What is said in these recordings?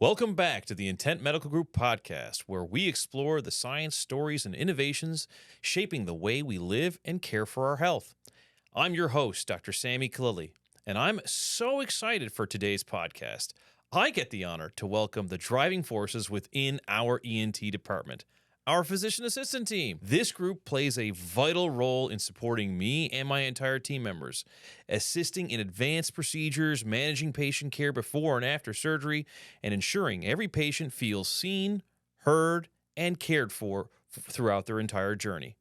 Welcome back to the Intent Medical Group podcast, where we explore the science, stories, and innovations shaping the way we live and care for our health. I'm your host, Dr. Sammy Khalili, and I'm so excited for today's podcast. I get the honor to welcome the driving forces within our ENT department, our physician assistant team. This group plays a vital role in supporting me and my entire team members, assisting in advanced procedures, managing patient care before and after surgery, and ensuring every patient feels seen, heard, and cared for throughout their entire journey.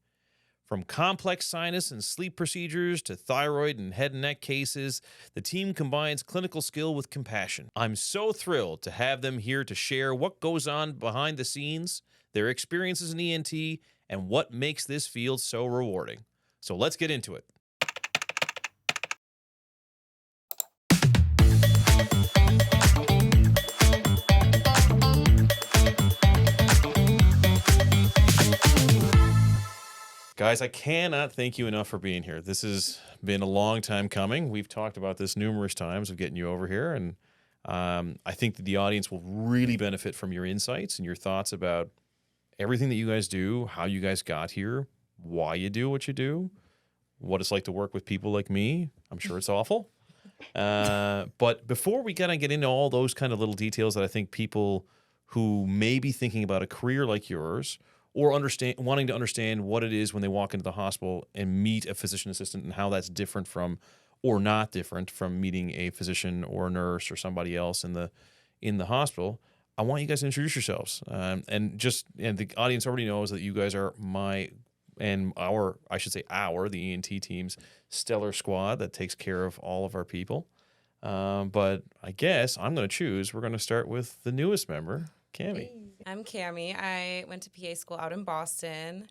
From complex sinus and sleep procedures to thyroid and head and neck cases, the team combines clinical skill with compassion. I'm so thrilled to have them here to share what goes on behind the scenes, their experiences in ENT, and what makes this field so rewarding. So let's get into it. Guys, I cannot thank you enough for being here. This has been a long time coming. We've talked about this numerous times of getting you over here, and I think that the audience will really benefit from your insights and your thoughts about everything that you guys do, how you guys got here, why you do what you do, what it's like to work with people like me. I'm sure it's awful. But before we kind of get into all those kind of little details that I think people who may be thinking about a career like yours or wanting to understand what it is when they walk into the hospital and meet a physician assistant and how that's different from or not different from meeting a physician or a nurse or somebody else in the hospital, I want you guys to introduce yourselves. And the audience already knows that you guys are the ENT team's stellar squad that takes care of all of our people. But I guess we're going to start with the newest member, Cammie. I'm Cammie. I went to PA school out in Boston.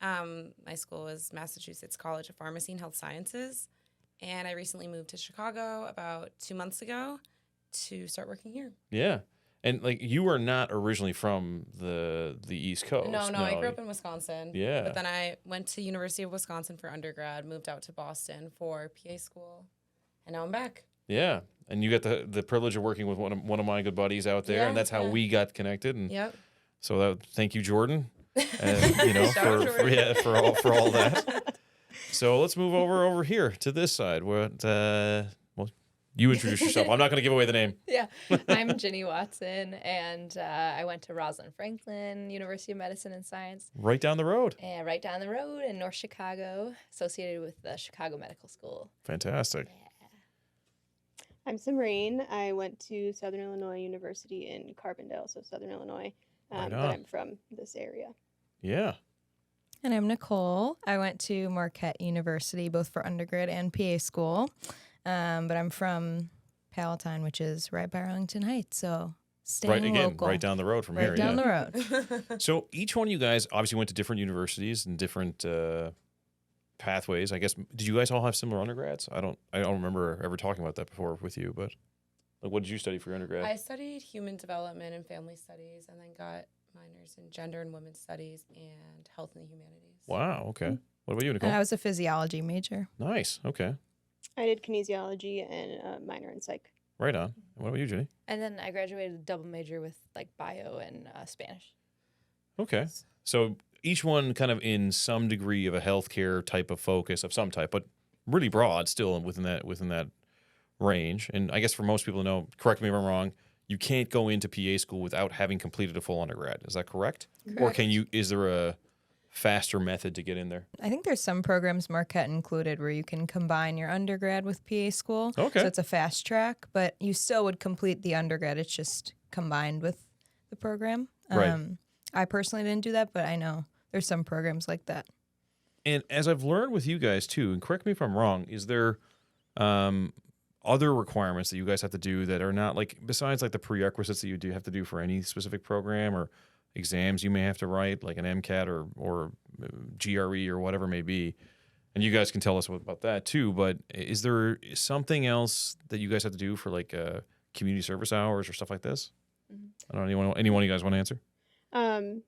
My school was Massachusetts College of Pharmacy and Health Sciences. And I recently moved to Chicago about 2 months ago to start working here. Yeah. And you are not originally from the East Coast. No, I grew up in Wisconsin. Yeah. But then I went to University of Wisconsin for undergrad, moved out to Boston for PA school, and now I'm back. Yeah. And you got the privilege of working with one of my good buddies out there, and that's how we got connected. And yep. So thank you, Jordan. For all that. So let's move over here to this side. You introduce yourself. I'm not going to give away the name. Yeah, I'm Ginny Watson, and I went to Rosalind Franklin University of Medicine and Science. Right down the road. And right down the road in North Chicago, associated with the Chicago Medical School. Fantastic. Yeah. I'm Simreen. I went to Southern Illinois University in Carbondale, so Southern Illinois, but I'm from this area. Yeah. And I'm Nicole. I went to Marquette University, both for undergrad and PA school. But I'm from Palatine, which is right by Arlington Heights, so staying local. Right down the road from here. Right down the road. So each one of you guys obviously went to different universities and different pathways. I guess, did you guys all have similar undergrads? I don't remember ever talking about that before with you, but what did you study for your undergrad? I studied human development and family studies, and then got minors in gender and women's studies and health and the humanities. Wow. Okay. What about you, Nicole? And I was a physiology major. Nice. Okay. I did kinesiology and a minor in psych. Right on. And what about you, Jenny? And then I graduated double major with bio and Spanish. Okay. So each one kind of in some degree of a healthcare type of focus of some type, but really broad still within that range. And I guess for most people to know, correct me if I'm wrong, you can't go into PA school without having completed a full undergrad. Is that correct? Correct. Or is there a faster method to get in there? I think there's some programs, Marquette included, where you can combine your undergrad with PA school. Okay. So it's a fast track, but you still would complete the undergrad. It's just combined with the program. Right. I personally didn't do that, but I know there's some programs like that. And as I've learned with you guys too, and correct me if I'm wrong, is there other requirements that you guys have to do that are not besides the prerequisites that you do have to do for any specific program, or exams you may have to write, like an MCAT or GRE or whatever it may be? And you guys can tell us about that too, but is there something else that you guys have to do for community service hours or stuff like this? Mm-hmm. I don't know, anyone of you guys want to answer?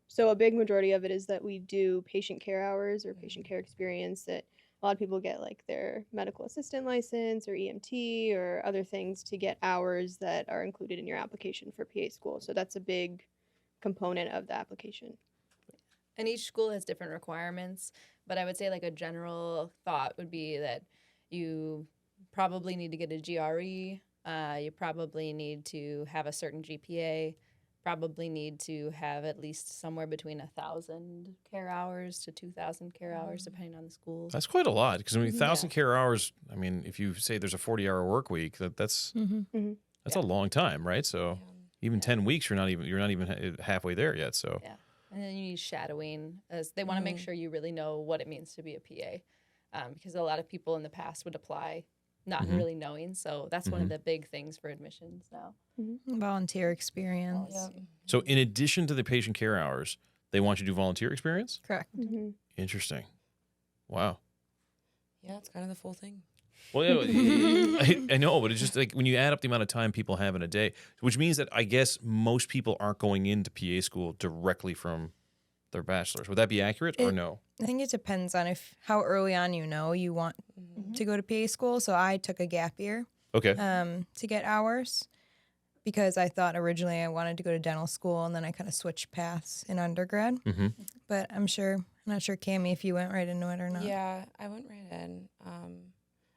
So a big majority of it is that we do patient care hours or patient care experience that a lot of people get like their medical assistant license or EMT or other things to get hours that are included in your application for PA school. So that's a big component of the application. And each school has different requirements, but I would say like a general thought would be that you probably need to get a GRE. You probably need to have a certain GPA. Probably need to have at least somewhere between 1,000 care hours to 2,000 care hours, depending on the school. That's quite a lot because I mean, 1,000 Yeah. care hours. I mean, if you say there's a 40-hour work week, that's a long time, right? So even 10 weeks, you're not even halfway there yet. So Yeah. And then you need shadowing, as they want to make sure you really know what it means to be a PA, because a lot of people in the past would apply not really knowing. So that's one of the big things for admissions now. Volunteer experience. Yep. So in addition to the patient care hours, they want you to do volunteer experience? Correct. Interesting. Wow. Yeah, it's kind of the full thing. Well, yeah, I know, but it's just like when you add up the amount of time people have in a day, which means that I guess most people aren't going into PA school directly from their bachelor's. Would that be accurate or no? I think it depends on how early on you want to go to PA school. So I took a gap year Okay. to get hours because I thought originally I wanted to go to dental school, and then I kind of switched paths in undergrad. But I'm not sure, Cammie, if you went right into it or not. Yeah, I went right in.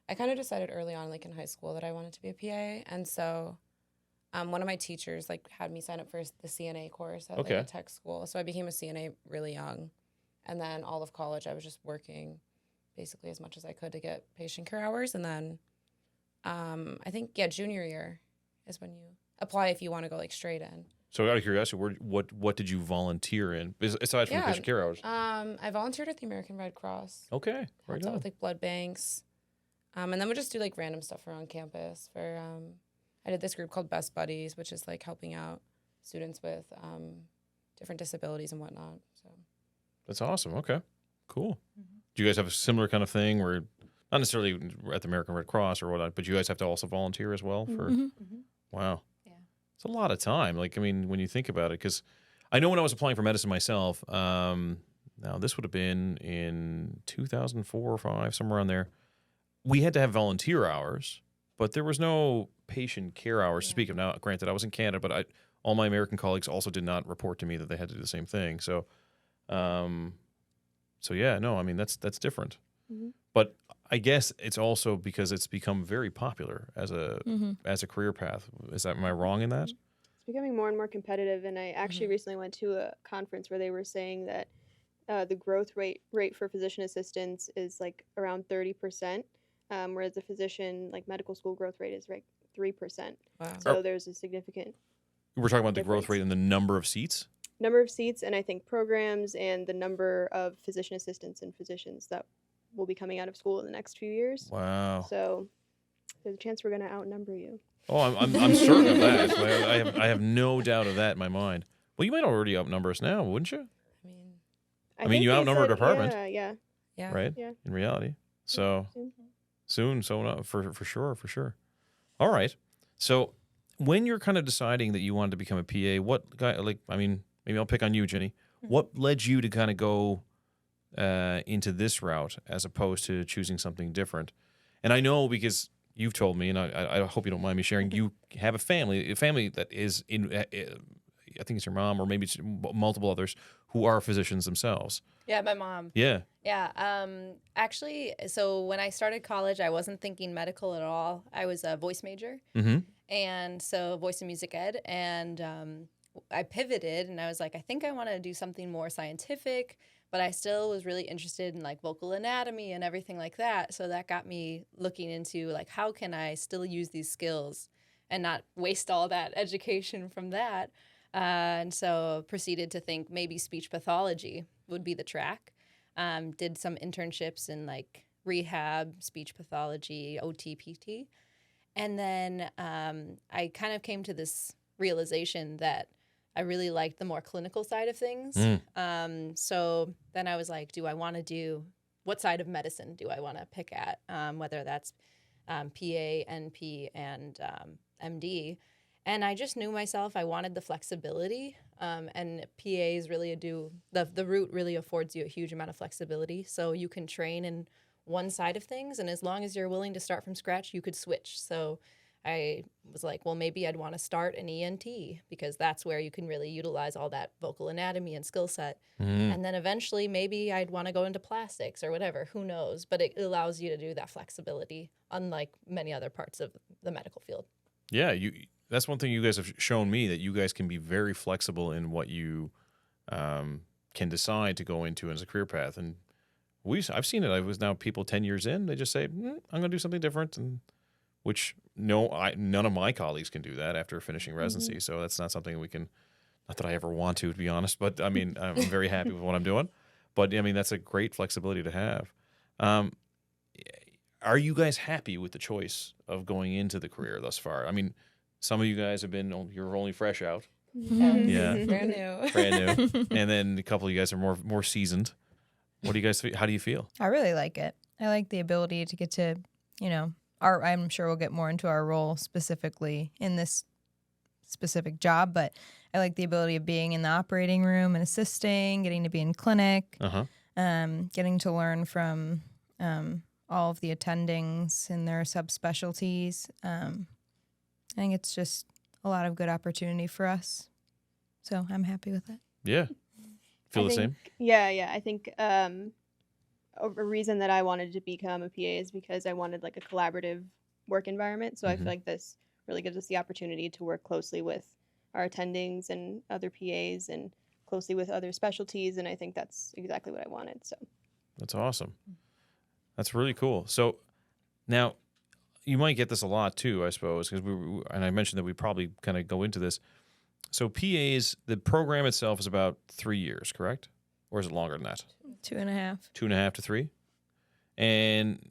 I kind of decided early on, like in high school, that I wanted to be a PA, and so one of my teachers like had me sign up for the CNA course at like a tech school. So I became a CNA really young, and then all of college I was just working basically as much as I could to get patient care hours, and then I think junior year is when you apply if you want to go like straight in. So out of curiosity, what did you volunteer in aside from patient care hours? I volunteered at the American Red Cross. Okay, right Helped out on. with like blood banks, and then we just do like random stuff around campus. I did this group called Best Buddies, which is like helping out students with different disabilities and whatnot. So That's awesome. Okay, cool. Do you guys have a similar kind of thing where, not necessarily at the American Red Cross or whatnot, but you guys have to also volunteer as well for? Wow. Yeah. It's a lot of time. Like, I mean, when you think about it, because I know when I was applying for medicine myself, now this would have been in 2004 or 5, somewhere around there. We had to have volunteer hours, but there was no patient care hours to speak of. Now, granted, I was in Canada, but all my American colleagues also did not report to me that they had to do the same thing. So, yeah, no, I mean, that's different. But I guess it's also because it's become very popular as a career path. Am I wrong in that? It's becoming more and more competitive, and I actually recently went to a conference where they were saying that the growth rate for physician assistants is like around 30%, whereas the physician medical school growth rate is like 3%. wow. So there's a significant We're talking about the growth difference. rate and the number of seats? Number of seats, and I think programs, and the number of physician assistants and physicians that will be coming out of school in the next few years. Wow. So there's a chance we're going to outnumber you. Oh, I'm certain of that. I have no doubt of that in my mind. Well, you might already outnumber us now, wouldn't you? I mean, think you they outnumber a said- department. Yeah. Yeah. Right? Yeah. In reality. So Soon. soon. So no, for sure. All right. So when you're kind of deciding that you wanted to become a PA, maybe I'll pick on you, Jenny. What led you to kind of go into this route as opposed to choosing something different? And I know because you've told me, and I hope you don't mind me sharing, you have a family that is in, I think it's your mom or maybe it's multiple others who are physicians themselves. Yeah, my mom. Yeah. Yeah. Actually, so when I started college, I wasn't thinking medical at all. I was a voice major. Mm-hmm. And so voice and music ed. And I pivoted and I was like, I think I want to do something more scientific, but I still was really interested in like vocal anatomy and everything like that. So that got me looking into like, how can I still use these skills and not waste all that education from that? And so proceeded to think maybe speech pathology would be the track. Did some internships in like rehab, speech pathology, OT, PT. And then I kind of came to this realization that I really liked the more clinical side of things. So then I was like, what side of medicine do I want to pick at? Whether that's PA, NP, and MD. And I just knew myself, I wanted the flexibility. And PAs really the route really affords you a huge amount of flexibility. So you can train in one side of things. And as long as you're willing to start from scratch, you could switch. So I was like, well, maybe I'd want to start an ENT because that's where you can really utilize all that vocal anatomy and skill set. And then eventually maybe I'd want to go into plastics or whatever, who knows? But it allows you to do that flexibility, unlike many other parts of the medical field. Yeah, that's one thing you guys have shown me, that you guys can be very flexible in what you can decide to go into as a career path. And I've seen it. I was now people 10 years in, they just say, I'm going to do something different. And which none of my colleagues can do that after finishing residency. So that's not something we can, not that I ever want to be honest, but I mean, I'm very happy with what I'm doing. But I mean, that's a great flexibility to have. Are you guys happy with the choice of going into the career thus far? I mean, some of you guys you're only fresh out. Yeah. Brand new. Brand new. And then a couple of you guys are more seasoned. What do you guys feel? How do you feel? I really like it. I like the ability to get to, I'm sure we'll get more into our role specifically in this specific job, but I like the ability of being in the operating room and assisting, getting to be in clinic, getting to learn from all of the attendings and their subspecialties. I think it's just a lot of good opportunity for us. So I'm happy with it. Yeah. Feel the same? Yeah. I think a reason that I wanted to become a PA is because I wanted like a collaborative work environment. So I feel like this really gives us the opportunity to work closely with our attendings and other PAs and closely with other specialties. And I think that's exactly what I wanted. So that's awesome. That's really cool. So now you might get this a lot too, I suppose, because and I mentioned that we probably kind of go into this. So PAs, the program itself is about 3 years, correct? Or is it longer than that? 2.5. 2.5 to 3? And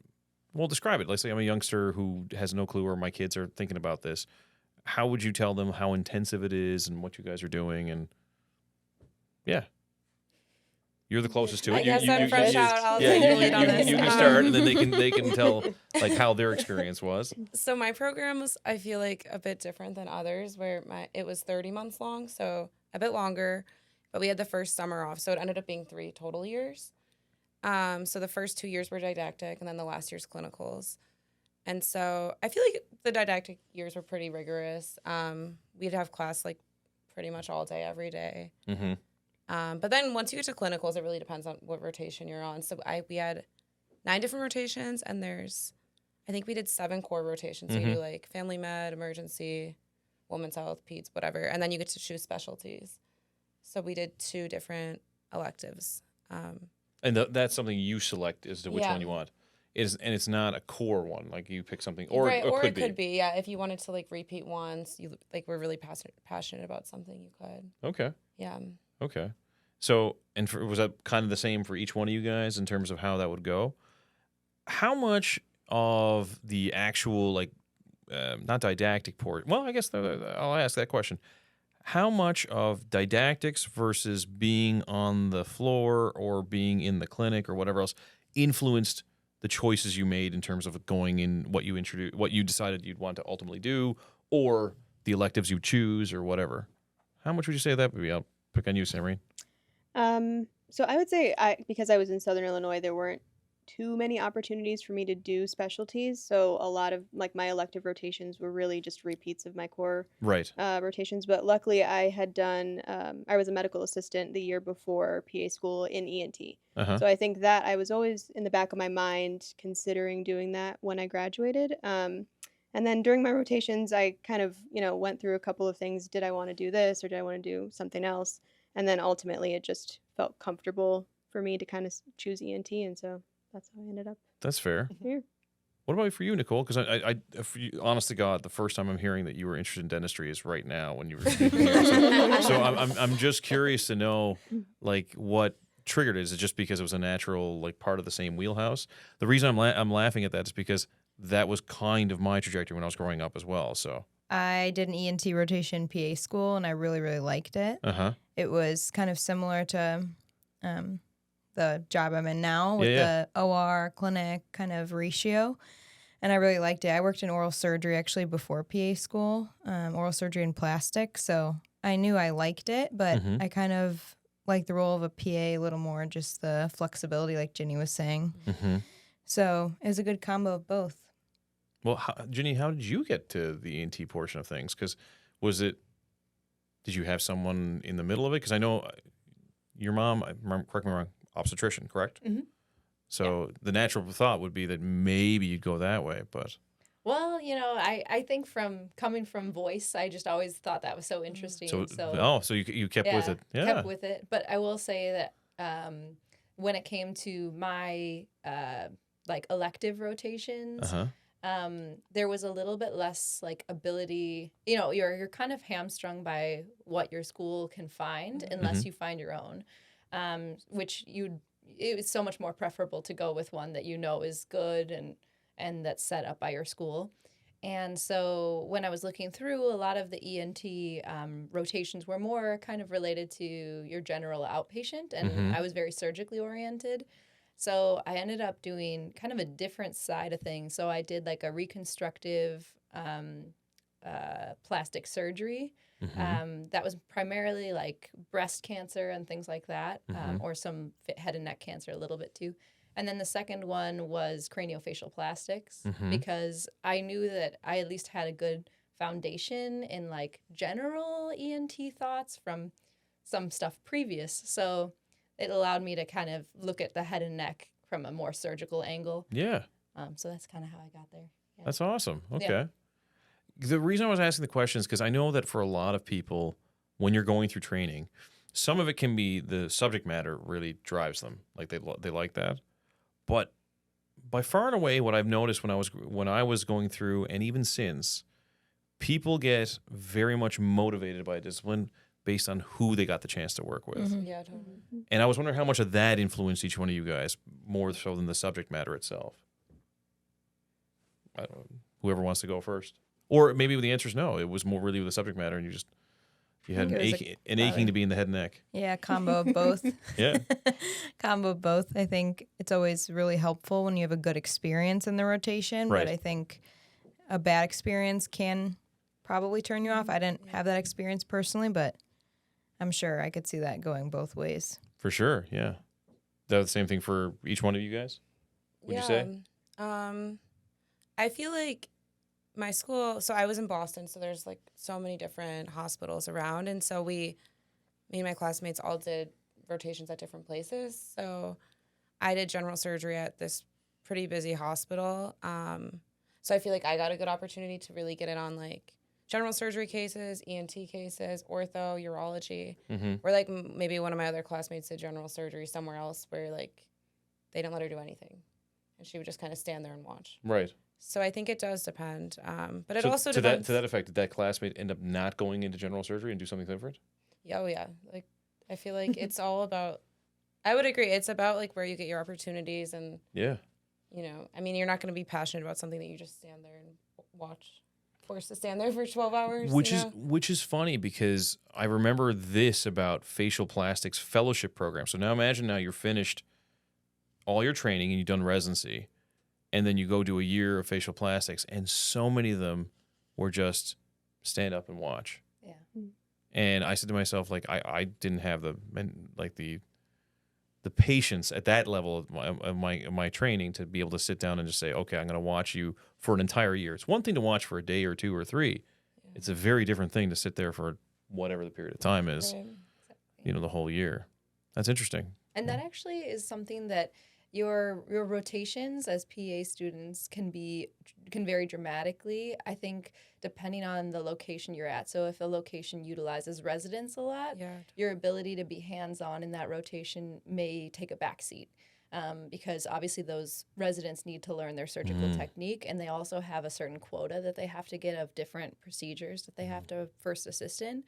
well, describe it. Let's say I'm a youngster who has no clue, or my kids are thinking about this. How would you tell them how intensive it is and what you guys are doing? And yeah. You're the closest to it. I guess I'm fresh out. I'll take the lead on this. You can start, and then they can tell like how their experience was. So my program was, I feel like, a bit different than others, where it was 30 months long, so a bit longer. But we had the first summer off, so it ended up being 3 total years. So the first 2 years were didactic, and then the last year's clinicals. And so I feel like the didactic years were pretty rigorous. We'd have class like pretty much all day, every day. But then once you get to clinicals, it really depends on what rotation you're on. So we had 9 different rotations, and I think we did 7 core rotations. So you do like family med, emergency, women's health, peds, whatever. And then you get to choose specialties. So we did 2 different electives. And that's something you select as to which one you want. And it's not a core one, like you pick something, or it could be. Yeah. If you wanted to like repeat once, you like were really passionate about something, you could. Okay. Yeah. Okay. So, was that kind of the same for each one of you guys in terms of how that would go? How much of the actual, like, not didactic part, well, I guess I'll ask that question. How much of didactics versus being on the floor or being in the clinic or whatever else influenced the choices you made in terms of going in, what you decided you'd want to ultimately do, or the electives you choose or whatever? How much would you say that would be? I'll pick on you, Samarine. So I would say because I was in Southern Illinois, there weren't too many opportunities for me to do specialties. So a lot of like my elective rotations were really just repeats of my core rotations. But luckily I had done, I was a medical assistant the year before PA school in ENT. So I think that I was always in the back of my mind considering doing that when I graduated. And then during my rotations, I kind of, went through a couple of things. Did I want to do this or did I want to do something else? And then ultimately it just felt comfortable for me to kind of choose ENT. And so that's how I ended up. That's fair. Here. What about for you, Nicole? Because honest to God, the first time I'm hearing that you were interested in dentistry is right now when you were speaking here. So I'm just curious to know, like, what triggered it. Is it just because it was a natural, like, part of the same wheelhouse? The reason I'm laughing at that is because that was kind of my trajectory when I was growing up as well. So I did an ENT rotation PA school, and I really, really liked it. It was kind of similar to the job I'm in now with the OR clinic kind of ratio. And I really liked it. I worked in oral surgery actually before PA school, oral surgery and plastic. So I knew I liked it, but I kind of liked the role of a PA a little more, just the flexibility like Ginny was saying. So it was a good combo of both. Well, Ginny, how did you get to the ENT portion of things? Because did you have someone in the middle of it? Because I know your mom, correct me if I'm wrong, obstetrician, correct? Mm-hmm. So the natural thought would be that maybe you'd go that way, but. Well, I think coming from voice, I just always thought that was so interesting. So you kept with it. Yeah. Kept with it. But I will say that when it came to my like elective rotations, there was a little bit less like ability. You're kind of hamstrung by what your school can find unless you find your own, which it was so much more preferable to go with one that is good and that's set up by your school. And so when I was looking through, a lot of the ENT rotations were more kind of related to your general outpatient, and I was very surgically oriented. So I ended up doing kind of a different side of things. So I did like a reconstructive plastic surgery. That was primarily like breast cancer and things like that, or some head and neck cancer a little bit too. And then the second one was craniofacial plastics because I knew that I at least had a good foundation in like general ENT thoughts from some stuff previous. So it allowed me to kind of look at the head and neck from a more surgical angle. Yeah. So that's kind of how I got there. Yeah. That's awesome. Okay. Yeah. The reason I was asking the question is because I know that for a lot of people, when you're going through training, some of it can be the subject matter really drives them. Like they like that. But by far and away, what I've noticed when I was going through, and even since, people get very much motivated by a discipline based on who they got the chance to work with. Yeah, totally. And I was wondering how much of that influenced each one of you guys more so than the subject matter itself. I don't know, whoever wants to go first, or maybe the answer is no. It was more really with the subject matter, and you had an aching to be in the head and neck. Yeah, combo of both. Yeah. Combo of both. I think it's always really helpful when you have a good experience in the rotation. Right. But I think a bad experience can probably turn you off. I didn't have that experience personally, but I'm sure I could see that going both ways. For sure, yeah. That was the same thing for each one of you guys? Would you say? I feel like my school, so I was in Boston, so there's like so many different hospitals around. And so me and my classmates all did rotations at different places. So I did general surgery at this pretty busy hospital. So I feel like I got a good opportunity to really get in on like general surgery cases, ENT cases, ortho, urology. Or like maybe one of my other classmates did general surgery somewhere else where like they didn't let her do anything. And she would just kind of stand there and watch. Right. So I think it does depend. But it So also to depends. that effect, did that classmate end up not going into general surgery and do something different? Oh, yeah. Like, I feel like it's all about, I would agree. It's about like where you get your opportunities and, Yeah. I mean, you're not going to be passionate about something that you just stand there and watch. Forced to stand there for 12 hours. Which is funny because I remember this about facial plastics fellowship program. So now imagine you're finished all your training and you've done residency, and then you go do a year of facial plastics, and so many of them were just stand up and watch. Yeah. And I said to myself, like, I didn't have the patience at that level of my training to be able to sit down and just say, okay, I'm going to watch you for an entire year. It's one thing to watch for a day or two or three. Yeah. It's a very different thing to sit there for whatever the period of time is, Right. The whole year. That's interesting. And that actually is something that your rotations as PA students can vary dramatically, I think, depending on the location you're at. So if a location utilizes residents a lot, your ability to be hands-on in that rotation may take a backseat. Because obviously those residents need to learn their surgical technique, and they also have a certain quota that they have to get of different procedures that they have to first assist in.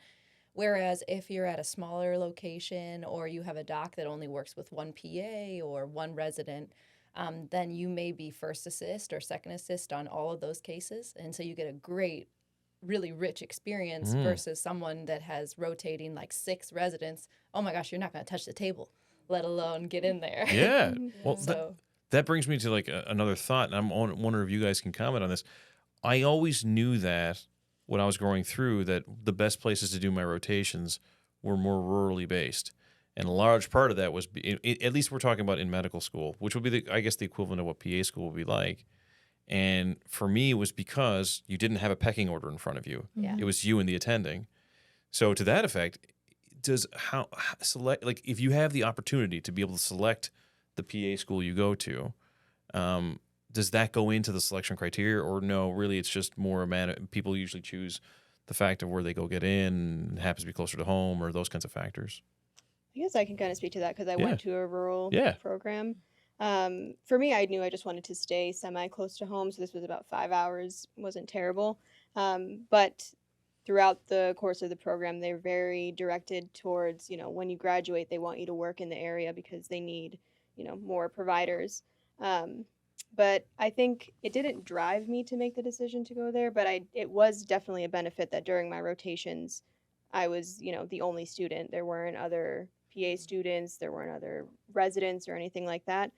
Whereas if you're at a smaller location or you have a doc that only works with one PA or one resident, then you may be first assist or second assist on all of those cases. And so you get a great, really rich experience versus someone that has rotating like 6 residents. Oh my gosh, you're not going to touch the table, let alone get in there. Yeah. Well, So that brings me to like another thought, and I'm wondering if you guys can comment on this. I always knew that when I was going through that the best places to do my rotations were more rurally based. And a large part of that was, at least we're talking about in medical school, which would be, I guess, the equivalent of what PA school would be like. And for me, it was because you didn't have a pecking order in front of you. Yeah. It was you and the attending. So to that effect, does how select, like if you have the opportunity to be able to select the PA school you go to, does that go into the selection criteria, or no, really it's just more a matter, people usually choose the fact of where they go get in, happens to be closer to home, or those kinds of factors? I guess I can kind of speak to that because I went to a rural program. For me, I knew I just wanted to stay semi-close to home, so this was about 5 hours. Wasn't terrible. But throughout the course of the program, they're very directed towards, when you graduate, they want you to work in the area because they need, more providers. But I think it didn't drive me to make the decision to go there, but it was definitely a benefit that during my rotations, I was, the only student. There weren't other PA students, there weren't other residents or anything like that.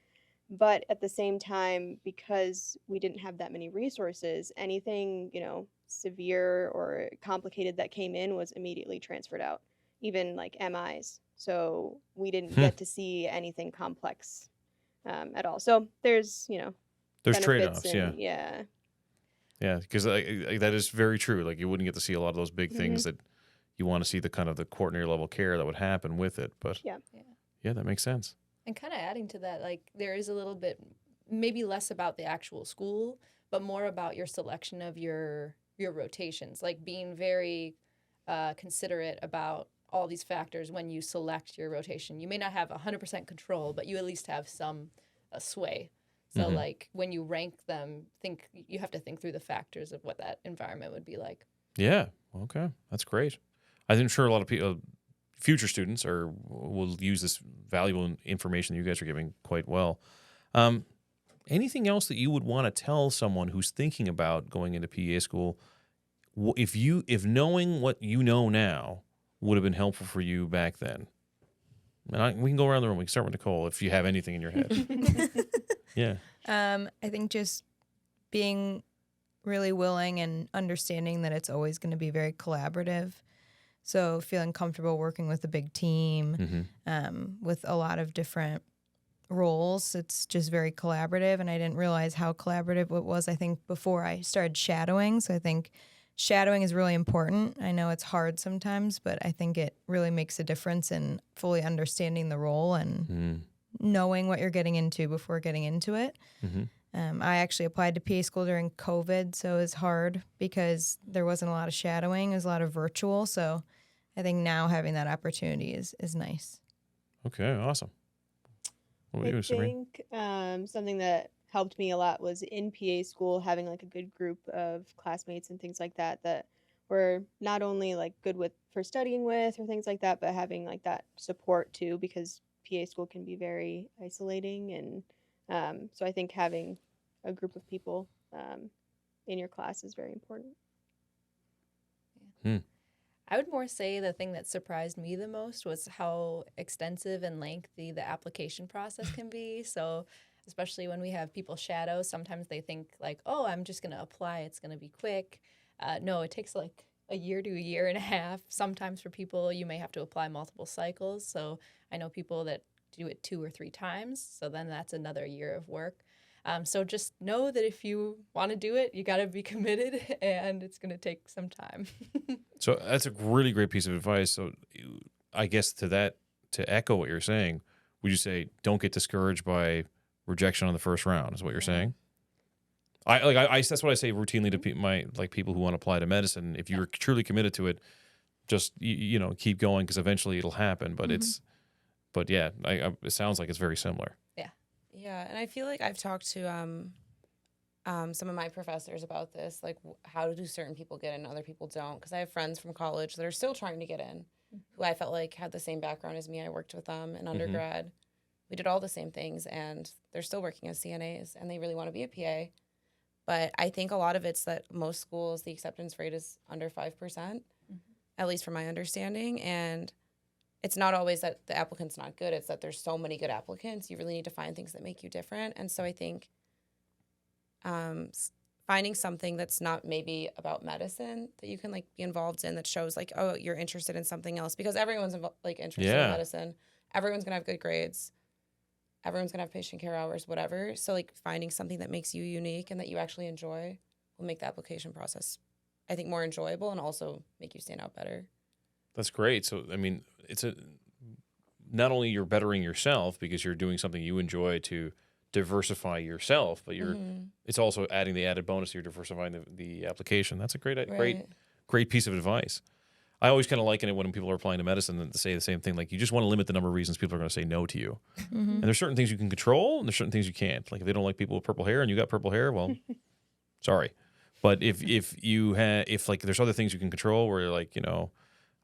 But at the same time, because we didn't have that many resources, anything, severe or complicated that came in was immediately transferred out, even like MIs. So we didn't get to see anything complex at all. So there's, there's benefits trade-offs, yeah, because that is very true. Like you wouldn't get to see a lot of those big things that you want to see, the kind of the coordinator level care that would happen with it. But yeah, that makes sense. And kind of adding to that, like there is a little bit, maybe less about the actual school, but more about your selection of your rotations, like being very considerate about all these factors when you select your rotation. You may not have 100% control, but you at least have some sway. So like when you rank them, you have to think through the factors of what that environment would be like. Yeah. Okay. That's great. I'm sure a lot of people, future students, will use this valuable information that you guys are giving quite well. Anything else that you would want to tell someone who's thinking about going into PA school, if knowing what you know now would have been helpful for you back then? And we can go around the room. We can start with Nicole if you have anything in your head. Yeah. I think just being really willing and understanding that it's always going to be very collaborative. So feeling comfortable working with a big team, with a lot of different roles. It's just very collaborative, and I didn't realize how collaborative it was, I think, before I started shadowing. So I think shadowing is really important. I know it's hard sometimes, but I think it really makes a difference in fully understanding the role and knowing what you're getting into before getting into it. I actually applied to PA school during COVID, so it was hard because there wasn't a lot of shadowing. It was a lot of virtual. So I think now having that opportunity is nice. Okay, awesome. What about you, Sabrina? I think something that helped me a lot was in PA school having like a good group of classmates and things like that were not only like good for studying with or things like that, but having like that support too, because PA school can be very isolating. And so I think having a group of people in your class is very important. I would more say the thing that surprised me the most was how extensive and lengthy the application process can be. So especially when we have people shadow, sometimes they think like, oh, I'm just going to apply. It's going to be quick. No, it takes like a year to a year and a half. Sometimes for people, you may have to apply multiple cycles. So I know people that do it 2 or 3 times. So then that's another year of work. So just know that if you want to do it, you got to be committed, and it's going to take some time. So that's a really great piece of advice. So I guess to echo what you're saying, would you say don't get discouraged by rejection on the first round is what you're saying? That's what I say routinely to people who want to apply to medicine. If you're truly committed to it, just keep going, because eventually it'll happen. But it sounds like it's very similar. Yeah, and I feel like I've talked to some of my professors about this, like how do certain people get in and other people don't? Because I have friends from college that are still trying to get in, who I felt like had the same background as me. I worked with them in undergrad. We did all the same things, and they're still working as CNAs, and they really want to be a PA. But I think a lot of it's that most schools, the acceptance rate is under 5%, at least from my understanding, and it's not always that the applicant's not good. It's that there's so many good applicants. You really need to find things that make you different. And so I think finding something that's not maybe about medicine that you can like be involved in, that shows like, oh, you're interested in something else, because everyone's interested in medicine. everyone's going to have good grades. Everyone's going to have patient care hours, whatever. So like finding something that makes you unique and that you actually enjoy will make the application process, I think, more enjoyable and also make you stand out better. That's great. So, I mean, not only you're bettering yourself because you're doing something you enjoy to diversify yourself, but it's also adding the added bonus. You're diversifying the application. That's a great piece of advice. I always kind of liken it when people are applying to medicine and to say the same thing. Like, you just want to limit the number of reasons people are going to say no to you. And there's certain things you can control and there's certain things you can't. Like, if they don't like people with purple hair and you got purple hair, well, sorry. But if there's other things you can control where you're like,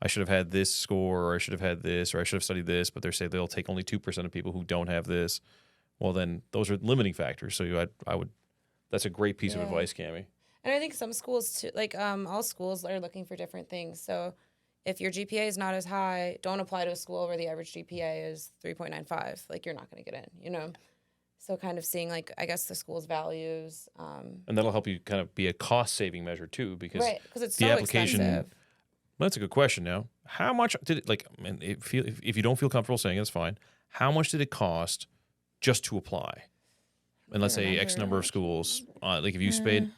I should have had this score, or I should have had this, or I should have studied this, but they say they'll take only 2% of people who don't have this. Well, then those are limiting factors. So that's a great piece of advice, Cammie. And I think some schools too, like all schools are looking for different things. So if your GPA is not as high, don't apply to a school where the average GPA is 3.95. Like, you're not going to get in, So kind of seeing, like, I guess the school's values. And that'll help you kind of be a cost-saving measure too, because it's the so application. expensive. Well, that's a good question. Now, how much did it, like? And if you don't feel comfortable saying it, it's fine. How much did it cost just to apply? And let's say X number of schools. Like, if you spent,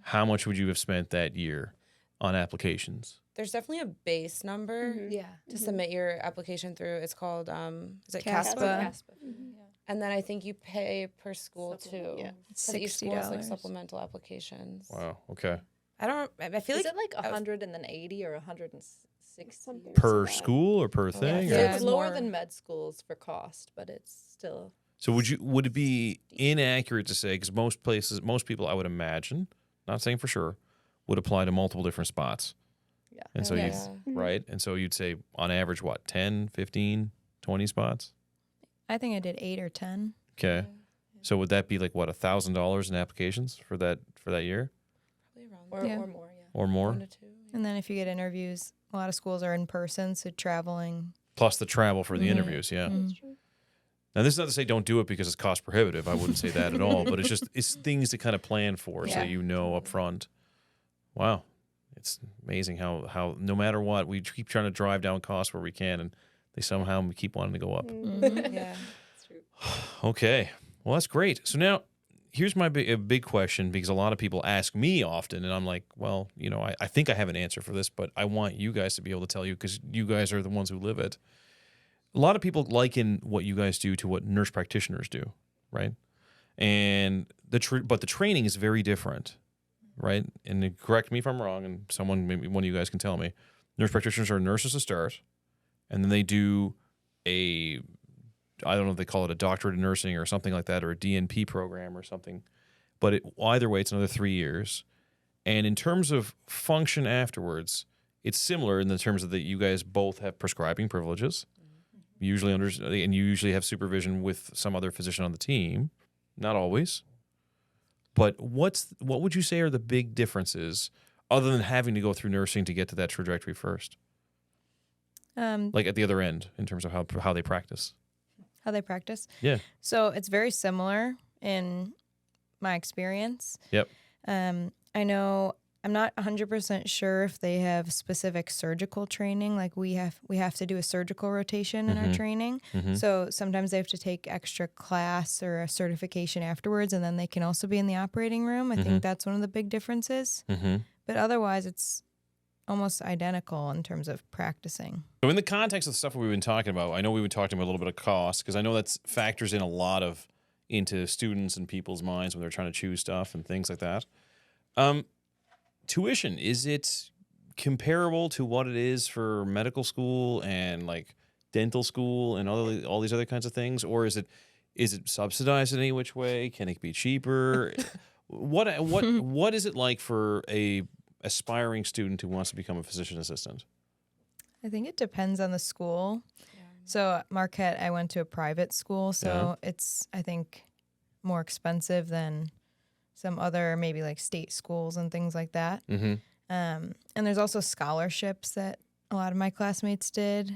how much would you have spent that year on applications? There's definitely a base number to submit your application through. It's called is it CASPA? And then I think you pay per school too. Yeah, each school has like supplemental applications. Wow. Okay. I feel Is like it like 180 or 160 something per school or per thing? Yeah, or? it's lower than med schools for cost, but it's still. So would it be inaccurate to say, because most people, I would imagine, not saying for sure, would apply to multiple different spots. Yeah. And so right? And so you'd say on average, what, 10, 15, 20 spots? I think I did 8 or 10. Okay. So would that be like, what, $1,000 in applications for that year? Probably around Or more, yeah. Or more? 1 to 2. And then if you get interviews, a lot of schools are in person, so traveling. Plus the travel for the interviews, yeah. Now, this is not to say don't do it because it's cost prohibitive. I wouldn't say that at all. But it's things to kind of plan for so you know up front. Wow. It's amazing how no matter what, we keep trying to drive down costs where we can, and they somehow keep wanting to go up. Yeah, that's true. Okay. Well, that's great. So now, here's my big question, because a lot of people ask me often, and I'm like, well, I think I have an answer for this, but I want you guys to be able to tell you, because you guys are the ones who live it. A lot of people liken what you guys do to what nurse practitioners do, right? And but the training is very different, right? And correct me if I'm wrong, and maybe one of you guys can tell me. Nurse practitioners are nurses to start, and then they do I don't know if they call it a doctorate in nursing or something like that, or a DNP program or something. But either way, it's another 3 years. And in terms of function afterwards, it's similar in the terms of that you guys both have prescribing privileges, usually and you usually have supervision with some other physician on the team. Not always. But what would you say are the big differences, other than having to go through nursing to get to that trajectory first? Like at the other end, in terms of how they practice. How they practice? Yeah. So it's very similar in my experience. Yep. I know I'm not 100% sure if they have specific surgical training. Like we have to do a surgical rotation in our training. So sometimes they have to take extra class or a certification afterwards, and then they can also be in the operating room. I think that's one of the big differences. But otherwise, it's almost identical in terms of practicing. So in the context of the stuff we've been talking about, I know we've been talking about a little bit of cost, because I know that factors in a lot into students and people's minds when they're trying to choose stuff and things like that. Tuition, is it comparable to what it is for medical school and like dental school and all these other kinds of things, or is it subsidized in any which way? Can it be cheaper? What is it like for a aspiring student who wants to become a physician assistant? I think it depends on the school. Yeah. So at Marquette, I went to a private school, so it's, I think, more expensive than some other maybe like state schools and things like that. And there's also scholarships that a lot of my classmates did,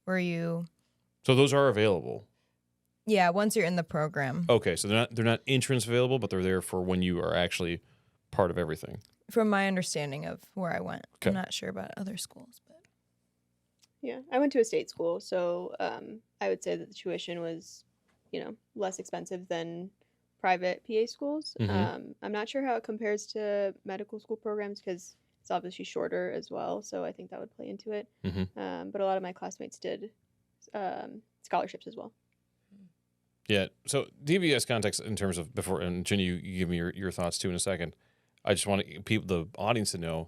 where So those are available. Yeah, once you're in the program. Okay, so they're not entrance available, but they're there for when you are actually part of everything. From my understanding of where I went. Okay. I'm not sure about other schools, but Yeah, I went to a state school, so I would say that the tuition was, less expensive than private PA schools. I'm not sure how it compares to medical school programs because it's obviously shorter as well, so I think that would play into it. But a lot of my classmates did scholarships as well. Yeah. So DBS context in terms of before, and Jenny, you give me your thoughts too in a second. I just want the audience to know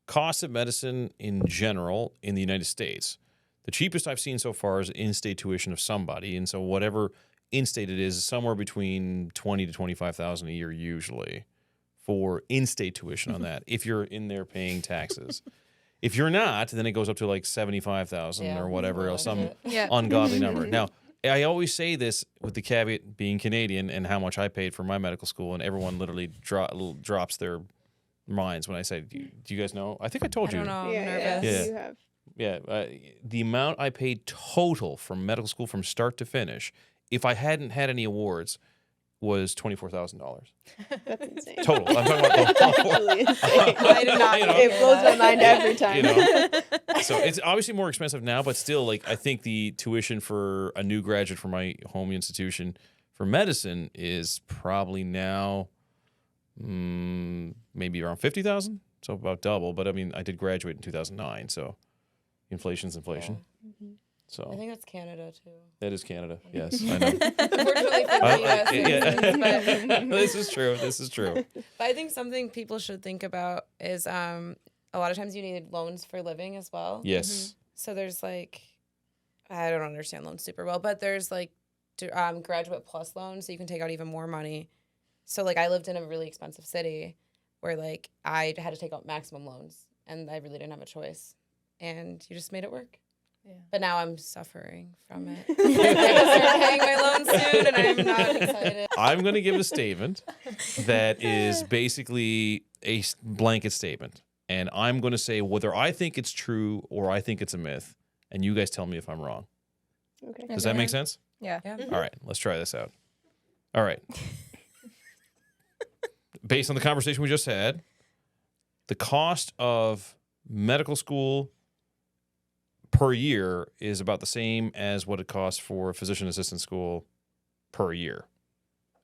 cost of medicine in general in the United States. The cheapest I've seen so far is in-state tuition of somebody, and so whatever in-state it is somewhere between $20,000 to $25,000 a year usually for in-state tuition on that. If you're in there paying taxes. If you're not, then it goes up to like 75,000 or whatever else, some ungodly number. Now, I always say this with the caveat being Canadian and how much I paid for my medical school, and everyone literally drops their minds when I say, "Do you guys know?" I think I told you. I don't know. I'm Yeah, nervous. you have. Yeah, the amount I paid total from medical school from start to finish, if I hadn't had any awards, was $24,000 That's insane. total. I'm talking about the whole. Actually insane. I did not. It blows my mind every time. So it's obviously more expensive now, but still, like I think the tuition for a new graduate from my home institution for medicine is probably now maybe around 50,000, so about double. But I mean, I did graduate in 2009, so inflation's inflation. So I think that's Canada too. that is Canada. Yes, I know. Unfortunately for the US. Yeah. This is true. This is true. But I think something people should think about is a lot of times you need loans for living as well. Yes. So there's like, I don't understand loans super well, but there's like graduate plus loans, so you can take out even more money. So like I lived in a really expensive city where like I had to take out maximum loans and I really didn't have a choice. And you just made it work. Yeah. But now I'm suffering from it. I'm going to start paying my loans soon and I'm not excited. I'm going to give a statement that is basically a blanket statement. And I'm going to say whether I think it's true or I think it's a myth. And you guys tell me if I'm wrong. Okay. Does that make sense? Yeah. All right, let's try this out. All right. Based on the conversation we just had, the cost of medical school per year is about the same as what it costs for a physician assistant school per year.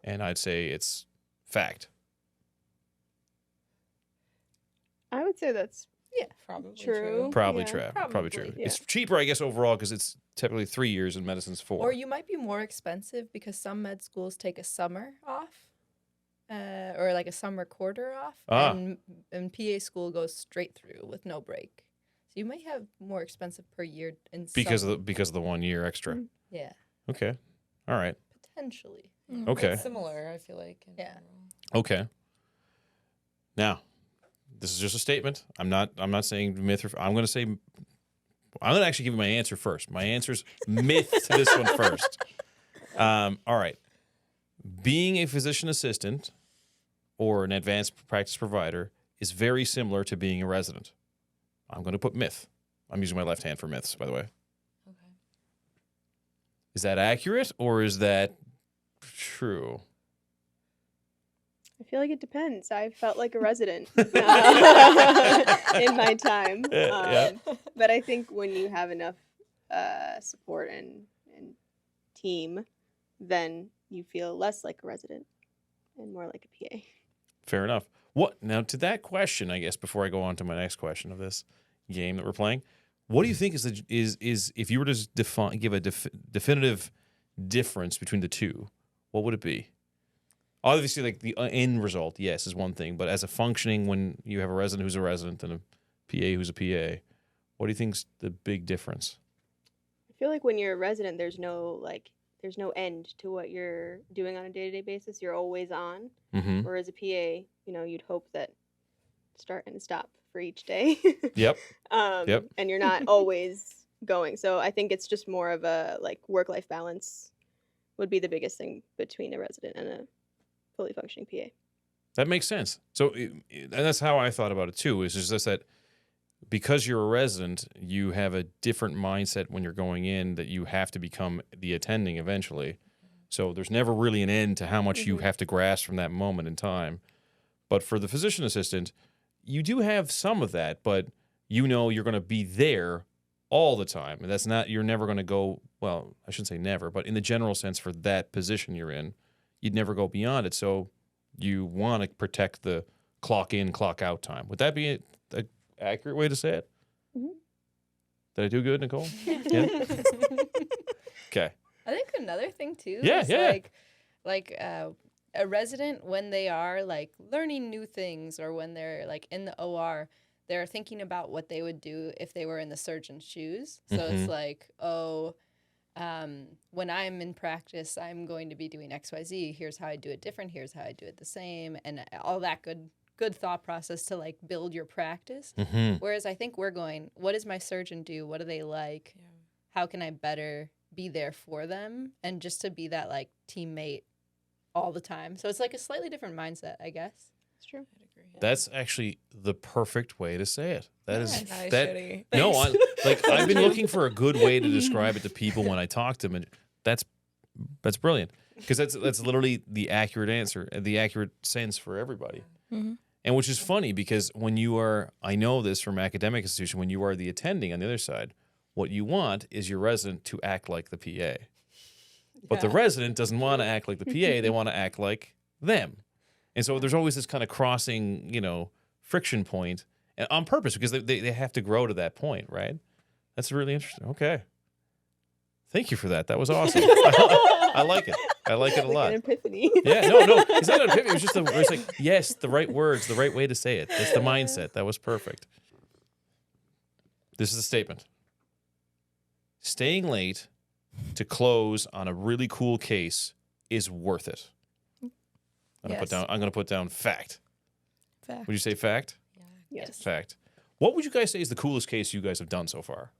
And I'd say it's fact. I would say that's Probably true. Probably Yeah. true. Probably true. yeah. It's cheaper, I guess, overall because it's typically 3 years and medicine's 4. Or you might be more expensive because some med schools take a summer off, or like a summer quarter off, and PA school goes straight through with no break. So you might have more expensive per year in because some, of the 1 year extra. yeah, Okay. All right. potentially. Okay. It's similar, I feel like. in Yeah. general. Okay. Now, this is just a statement. I'm not saying myth or I'm going to actually give you my answer first. My answer's myth to this one first. All right. Being a physician assistant or an advanced practice provider is very similar to being a resident. I'm going to put myth. I'm using my left hand for myths, by the way. Okay. Is that accurate or is that true? I feel like it depends. I felt like a resident in my time. Yeah. But I think when you have enough support and team, then you feel less like a resident and more like a PA. Fair enough. What now to that question, I guess, before I go on to my next question of this game that we're playing, what do you think is if you were to give a definitive difference between the two, what would it be? Obviously, like the end result, yes, is one thing, but as a functioning, when you have a resident who's a resident and a PA who's a PA, what do you think's the big difference? I feel like when you're a resident, there's no end to what you're doing on a day-to-day basis. You're always on. Mm-hmm. Whereas a PA, you'd hope that start and stop for each day. Yep. Yep. And you're not always going. So I think it's just more of a work-life balance would be the biggest thing between a resident and a fully functioning PA. That makes sense. So, and that's how I thought about it too. Is just that because you're a resident, you have a different mindset when you're going in that you have to become the attending eventually. So there's never really an end to how much you have to grasp from that moment in time. But for the physician assistant, you do have some of that, but you're going to be there all the time. And that's not, you're never going to go, well, I shouldn't say never, but in the general sense for that position you're in, you'd never go beyond it. So you want to protect the clock in, clock out time. Would that be an accurate way to say it? Mm-hmm. Did I do good, Nicole? Yeah. Okay. I think another thing too Yeah, is yeah. like a resident, when they are like learning new things or when they're like in the OR, they're thinking about what they would do if they were in the surgeon's shoes. So Mhm. it's like, when I'm in practice, I'm going to be doing XYZ. Here's how I do it different. Here's how I do it the same, and all that good thought process to like build your practice. Mm-hmm. Whereas I think we're going, what does my surgeon do? What do they like? Yeah. How can I better be there for them? And just to be that like teammate all the time. So it's like a slightly different mindset, I guess. It's true. I'd agree. That's actually the perfect way to say it. That is Nice, that. shitty. No, I've been looking for a good way to describe it to people when I talk to them, and that's brilliant because that's literally the accurate answer, the accurate sense for everybody. Mm-hmm. And which is funny because when you are, I know this from academic institution, when you are the attending on the other side, what you want is your resident to act like the PA. But the resident doesn't want to act like the PA, they want to act like them. And so there's always this kind of crossing, friction point and on purpose because they have to grow to that point, right? That's really interesting. Okay. Thank you for that. That was awesome. I like it. I like it a Like lot. an epiphany. Yeah, no. It's not an epiphany. It was just it's like, yes, the right words, the right way to say it. That's the mindset. That was perfect. This is a statement. Staying late to close on a really cool case is worth it. I'm Yes. gonna put down fact. Fact. Would you say fact? Yes. Fact. What would you guys say is the coolest case you guys have done so far?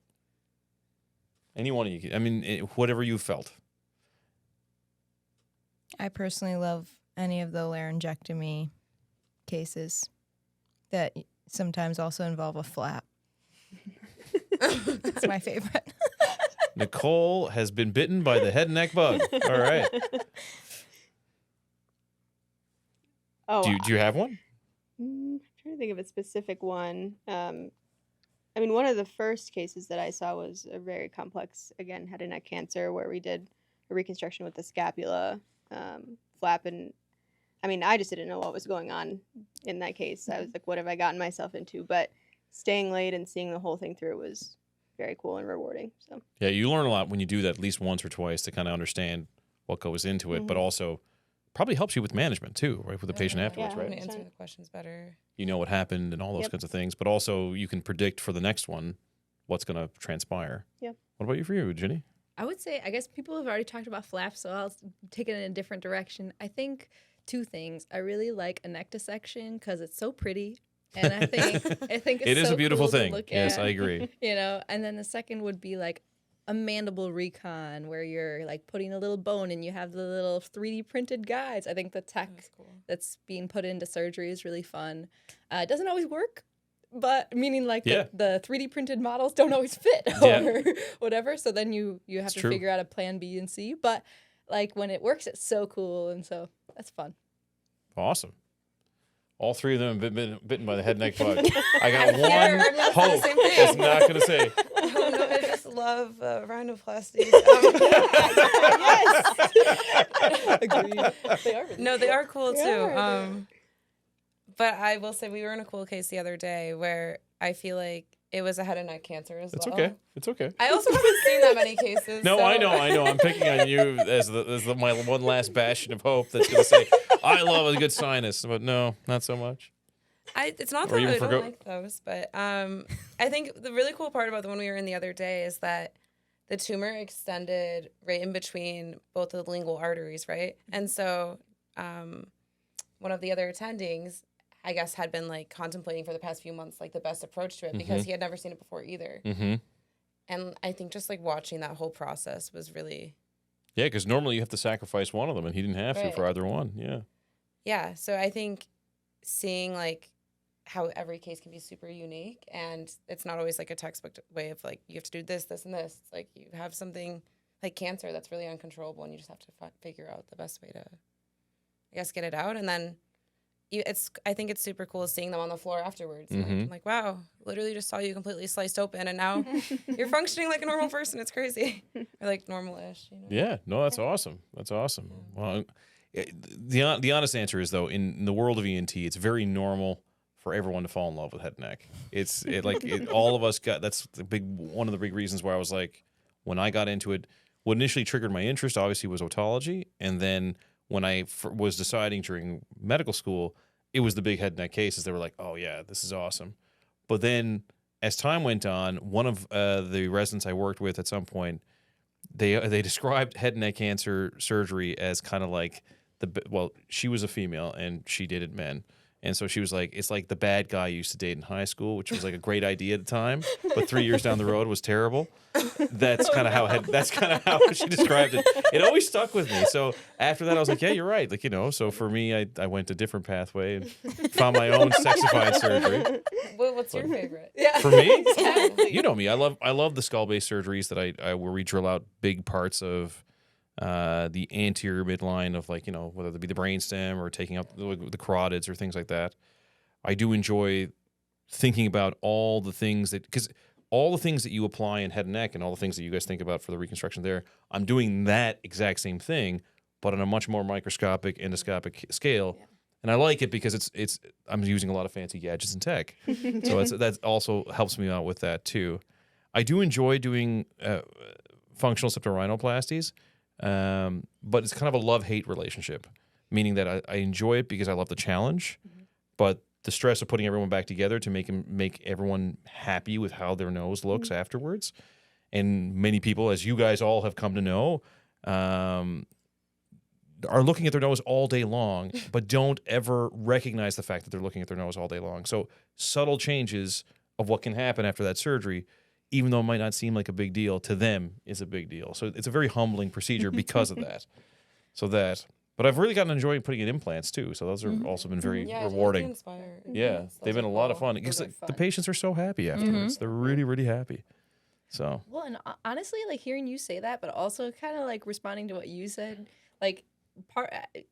Any one of you? I mean, whatever you felt. I personally love any of the laryngectomy cases that sometimes also involve a flap. It's my favorite. Nicole has been bitten by the head and neck bug. All right. Oh, Do you have one? I'm trying to think of a specific one. I mean, one of the first cases that I saw was a very complex, again, head and neck cancer, where we did a reconstruction with the scapula flap. And I mean, I just didn't know what was going on in that case. I was like, what have I gotten myself into? But staying late and seeing the whole thing through was very cool and rewarding. So Yeah, you learn a lot when you do that at least once or twice to kind of understand what goes into it, but also probably helps you with management too, right? With the patient afterwards, Yeah. I'm right? gonna answer the questions better. You know what happened and all those Yep. kinds of things, but also you can predict for the next one what's going to transpire. Yep. What about for you, Ginny? I would say, I guess people have already talked about flaps, so I'll take it in a different direction. I think two things. I really like a neck dissection because it's so pretty. And I think it's It is so a beautiful cool to thing. look Yes, at, I agree. And then the second would be like a mandible recon where you're like putting a little bone and you have the little 3D printed guides. I think the tech That's cool. that's being put into surgery is really fun. It doesn't always work, but meaning like Yeah. the 3D printed models don't always fit Yeah. or whatever. So then you have It's to true. figure out a plan B and C. But like when it works, it's so cool. And so that's fun. Awesome. All three of them have been bitten by the head and neck bug. I got one I'm not saying the hope. same thing. It's not going to say. Oh no, I just love rhinoplasties. Agreed. They are really No, they are cool They too. are. But I will say we were in a cool case the other day where I feel like it was a head and neck cancer as It's well. okay. It's okay. I also haven't seen that many cases. No, so- I know. I'm picking on you as my one last bastion of hope that's going to say, I love a good sinus, but no, not so much. It's not Or that even I don't forgo- like those, but I think the really cool part about the one we were in the other day is that the tumor extended right in between both of the lingual arteries, right? And so one of the other attendings, I guess, had been like contemplating for the past few months like the best approach to it because he had never seen it before either. Mm-hmm. And I think just like watching that whole process was really, Yeah, because normally you have to sacrifice one of them, and he didn't have to Right. for either one. Yeah. yeah. So I think seeing like how every case can be super unique and it's not always like a textbook way of like you have to do this, this, and this. It's like you have something like cancer that's really uncontrollable and you just have to figure out the best way to, I guess, get it out. And then I think it's super cool seeing them on the floor afterwards. And Mhm. I'm like, wow, literally just saw you completely sliced open, and now you're functioning like a normal person. It's crazy, or like normal-ish. Yeah, no, that's awesome. That's awesome. Well, the honest answer is though, in the world of ENT, it's very normal for everyone to fall in love with head and neck. All of us got. That's one of the big reasons why I was like, when I got into it, what initially triggered my interest obviously was otology, and then when I was deciding during medical school, it was the big head and neck cases. They were like, oh yeah, this is awesome. But then as time went on, one of the residents I worked with at some point, they described head and neck cancer surgery as kind of like she was a female and she dated men. And so she was like, it's like the bad guy you used to date in high school, which was like a great idea at the time, but 3 years down the road was terrible. That's kind of how she described it. It always stuck with me. So after that, I was like, yeah, you're right. Like, so for me, I went a different pathway and found my own sexified surgery. What's your favorite? For me, you know me. I love the skull-based surgeries that where we drill out big parts of the anterior midline of whether it be the brainstem or taking out the carotids or things like that. I do enjoy thinking about all the things because all the things that you apply in head and neck and all the things that you guys think about for the reconstruction there, I'm doing that exact same thing, but on a much more microscopic, endoscopic scale. Yeah. And I like it because I'm using a lot of fancy gadgets and tech. So that also helps me out with that too. I do enjoy doing functional septorhinoplasties. But it's kind of a love-hate relationship, meaning that I enjoy it because I love the challenge, but the stress of putting everyone back together to make everyone happy with how their nose looks afterwards. And many people, as you guys all have come to know, are looking at their nose all day long, but don't ever recognize the fact that they're looking at their nose all day long. So subtle changes of what can happen after that surgery, even though it might not seem like a big deal, to them is a big deal. So it's a very humbling procedure because of that. But I've really gotten enjoying putting in implants too. So those are also been very rewarding. Yeah, they've been a lot of fun because the patients are so happy afterwards. They're really, really happy. So well, and honestly, like hearing you say that, but also kind of like responding to what you said, like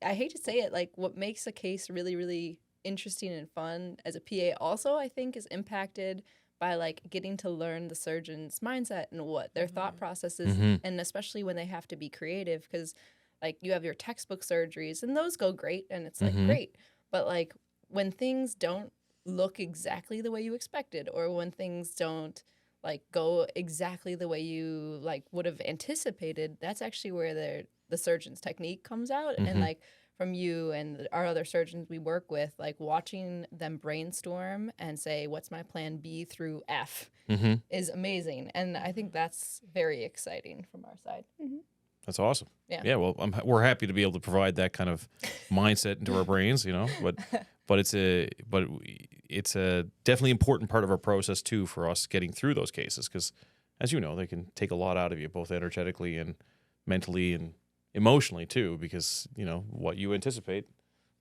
I hate to say it, like what makes a case really, really interesting and fun as a PA also, I think, is impacted by like getting to learn the surgeon's mindset and what their thought process is, and especially when they have to be creative, because like you have your textbook surgeries and those go great and it's like great, but like when things don't look exactly the way you expected, or when things don't like go exactly the way you like would have anticipated, that's actually where the surgeon's technique comes out. And like from you and our other surgeons we work with, like watching them brainstorm and say, what's my plan B through F is amazing. And I think that's very exciting from our side. That's awesome. Yeah. Well, we're happy to be able to provide that kind of mindset into our brains, but it's a definitely important part of our process too, for us getting through those cases. Cause as you know, they can take a lot out of you, both energetically and mentally and emotionally too, because what you anticipate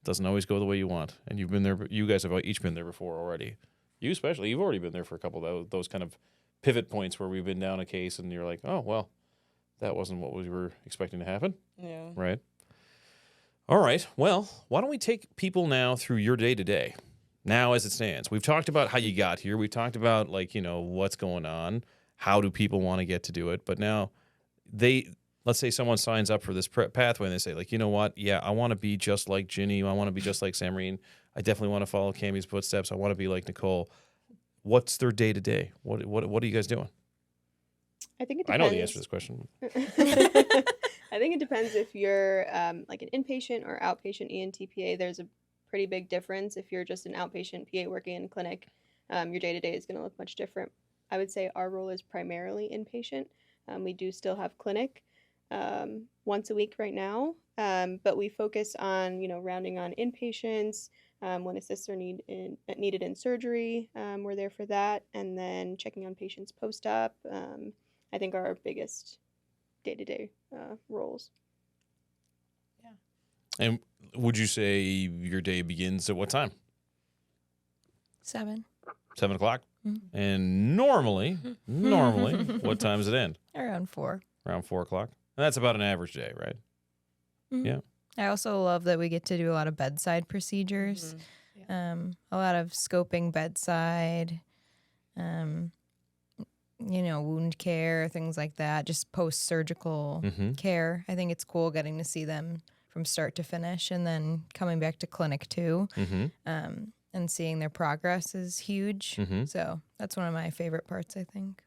doesn't always go the way you want. And you've been there, you guys have each been there before already. You especially, you've already been there for a couple of those kind of pivot points where we've been down a case and you're like, oh, well, that wasn't what we were expecting to happen. Yeah. Right. All right. Well, why don't we take people now through your day-to-day now as it stands? We've talked about how you got here. We've talked about what's going on. How do people want to get to do it? But now let's say someone signs up for this pathway and they say, like, you know what? Yeah, I want to be just like Ginny. I want to be just like Samarine. I definitely want to follow Cammie's footsteps. I want to be like Nicole. What's their day-to-day? What are you guys doing? I think it I depends. know the answer to this question. I think it depends if you're like an inpatient or outpatient ENT PA. There's a pretty big difference. If you're just an outpatient PA working in clinic, your day-to-day is going to look much different. I would say our role is primarily inpatient. We do still have clinic once a week right now, but we focus on, rounding on inpatients. When assists are needed in surgery, we're there for that. And then checking on patients post-op, I think are our biggest day-to-day roles. Yeah. And would you say your day begins at what time? 7. 7 o'clock? And normally, what time does it end? Around 4. Around 4 o'clock? And that's about an average day, right? Yeah. I also love that we get to do a lot of bedside procedures, a lot of scoping bedside, wound care, things like that, just post-surgical care. I think it's cool getting to see them from start to finish, and then coming back to clinic too, and seeing their progress is huge. So that's one of my favorite parts, I think.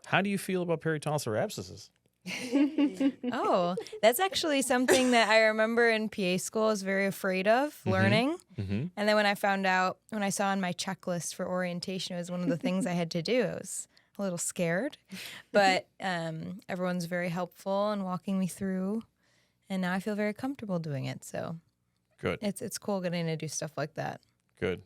How do you feel about peritonsillar abscesses? Oh, that's actually something that I remember in PA school I was very afraid of learning. And then when I saw on my checklist for orientation, it was one of the things I had to do. I was a little scared, but everyone's very helpful in walking me through, and now I feel very comfortable doing it. So good. It's cool getting to do stuff like that. Good.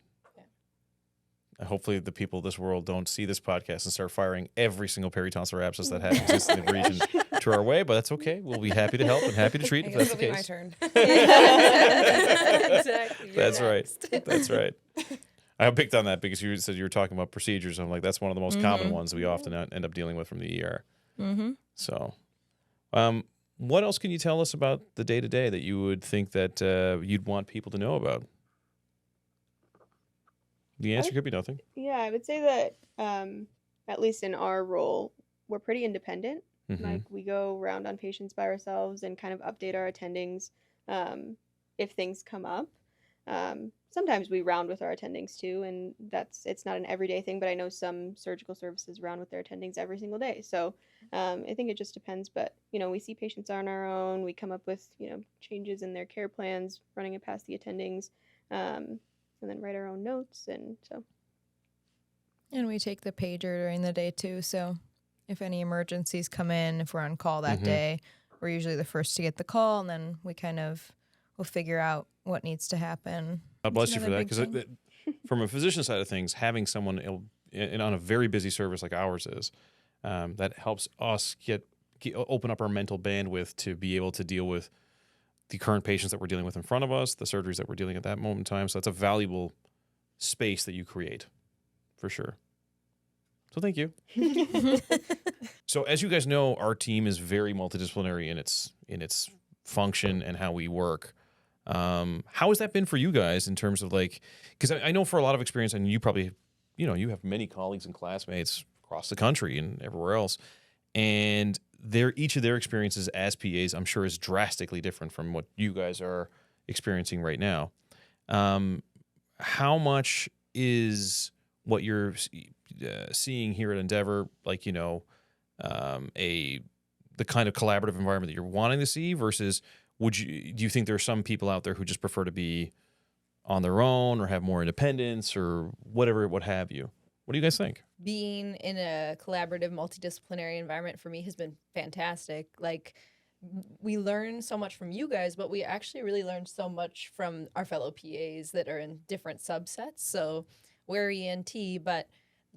Hopefully the people of this world don't see this podcast and start firing every single peritonsillar abscess that happens in the region to our way, but that's okay. We'll be happy to help and happy to treat if that's the case. It'll be my turn. Exactly. That's right. That's right. I picked on that because you said you were talking about procedures. I'm like, that's one of the most common ones that we often end up dealing with from the ER. So, what else can you tell us about the day-to-day that you would think that you'd want people to know about? The answer could be nothing. Yeah, I would say that at least in our role, we're pretty independent. Like we go around on patients by ourselves and kind of update our attendings if things come up. Sometimes we round with our attendings too, and it's not an everyday thing, but I know some surgical services round with their attendings every single day. So I think it just depends, but we see patients on our own. We come up with changes in their care plans, running it past the attendings, and then write our own notes, and so. And we take the pager during the day too, so if any emergencies come in, if we're on call that day, we're usually the first to get the call, and then we'll figure out what needs to happen. God bless you for that, because from a physician side of things, having someone on a very busy service like ours is, that helps us open up our mental bandwidth to be able to deal with the current patients that we're dealing with in front of us, the surgeries that we're dealing at that moment in time. So that's a valuable space that you create, for sure. So thank you. So as you guys know, our team is very multidisciplinary in its function and how we work. How has that been for you guys in terms of because I know for a lot of experience, and you probably, you have many colleagues and classmates across the country and everywhere else, and each of their experiences as PAs, I'm sure, is drastically different from what you guys are experiencing right now. How much is what you're seeing here at Endeavor, the kind of collaborative environment that you're wanting to see versus do you think there are some people out there who just prefer to be on their own or have more independence or whatever, what have you? What do you guys think? Being in a collaborative, multidisciplinary environment for me has been fantastic. We learn so much from you guys, but we actually really learned so much from our fellow PAs that are in different subsets. So we're ENT, but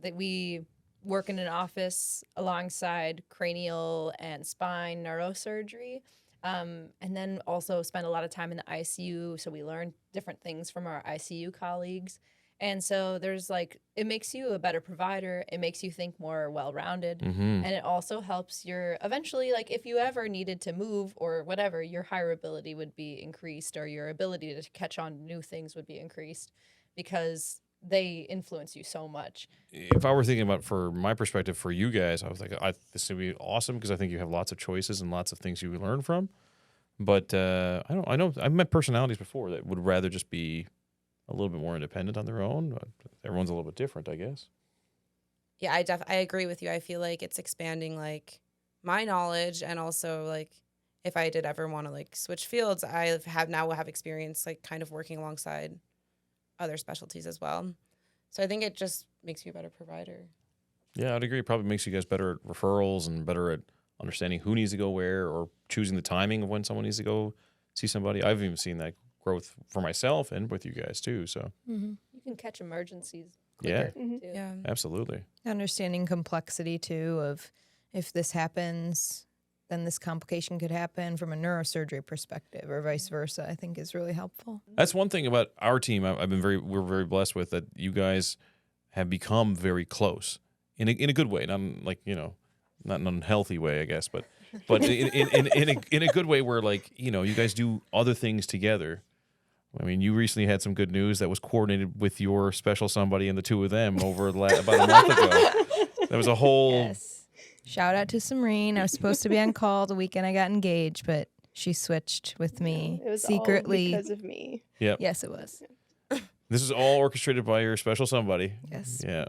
that we work in an office alongside cranial and spine neurosurgery. And then also spend a lot of time in the ICU. So we learn different things from our ICU colleagues. And so there's it makes you a better provider. It makes you think more well-rounded. And it also helps eventually, if you ever needed to move or whatever, your hireability would be increased, or your ability to catch on to new things would be increased because they influence you so much. If I were thinking about, for my perspective, for you guys, I was like, this would be awesome because I think you have lots of choices and lots of things you would learn from. But I know I've met personalities before that would rather just be a little bit more independent on their own. Everyone's a little bit different, I guess. Yeah, I agree with you. I feel like it's expanding my knowledge, and also if I did ever want to switch fields, I will have experience kind of working alongside other specialties as well. So I think it just makes you a better provider. Yeah, I'd agree. It probably makes you guys better at referrals and better at understanding who needs to go where or choosing the timing of when someone needs to go see somebody. I've even seen that growth for myself and with you guys too. So you can catch emergencies quicker, too. Yeah, absolutely. Understanding complexity too of if this happens, then this complication could happen from a neurosurgery perspective or vice versa, I think is really helpful. That's one thing about our team we're very blessed with, that you guys have become very close in a good way. And I'm not in an unhealthy way, I guess, but in a good way where, like, you know, you guys do other things together. I mean, you recently had some good news that was coordinated with your special somebody and the two of them over about a month ago. There was a whole... Yes. Shout out to Samreen. I was supposed to be on call the weekend I got engaged, but she switched with me It was secretly. all because of me. Yep. Yes, it was. This is all orchestrated by your special somebody. Yes. Yeah.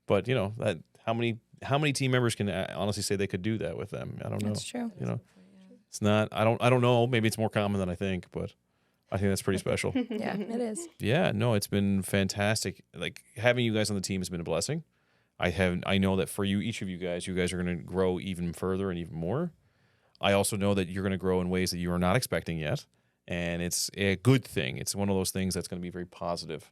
But, you know, that how many team members can honestly say they could do that with them? I don't know. That's true. You know, it's not, I don't know. Maybe it's more common than I think, but I think that's pretty special. Yeah, it is. Yeah, no, it's been fantastic. Like, having you guys on the team has been a blessing. I know that for you, each of you guys are going to grow even further and even more. I also know that you're going to grow in ways that you are not expecting yet, and it's a good thing. It's one of those things that's going to be very positive.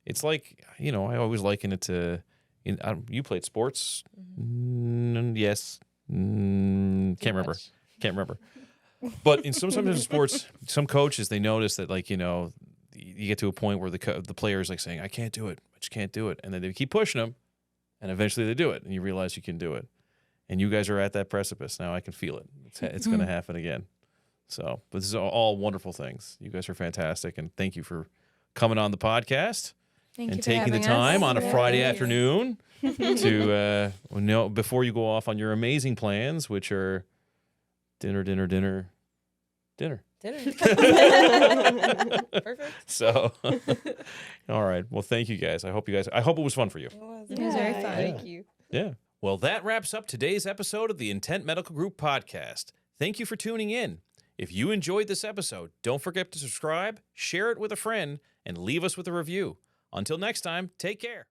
It's like, you know, I always liken it to, you played sports? Yes. Can't remember. But sometimes in sports, some coaches, they notice that, like, you know, you get to a point where the player's like saying, I can't do it. I just can't do it. And then they keep pushing them, and eventually they do it, and you realize you can do it. And you guys are at that precipice. Now I can feel it. It's going to happen again. So, but this is all wonderful things. You guys are fantastic, and thank you for coming on the podcast and taking the time on a Friday afternoon to before you go off on your amazing plans, which are dinner. Perfect. So, all right. Well, thank you guys. I hope it was fun for you. It was. It was very Yeah, fun. Thank you. Yeah. Well, that wraps up today's episode of the Intent Medical Group podcast. Thank you for tuning in. If you enjoyed this episode, don't forget to subscribe, share it with a friend, and leave us with a review. Until next time, take care.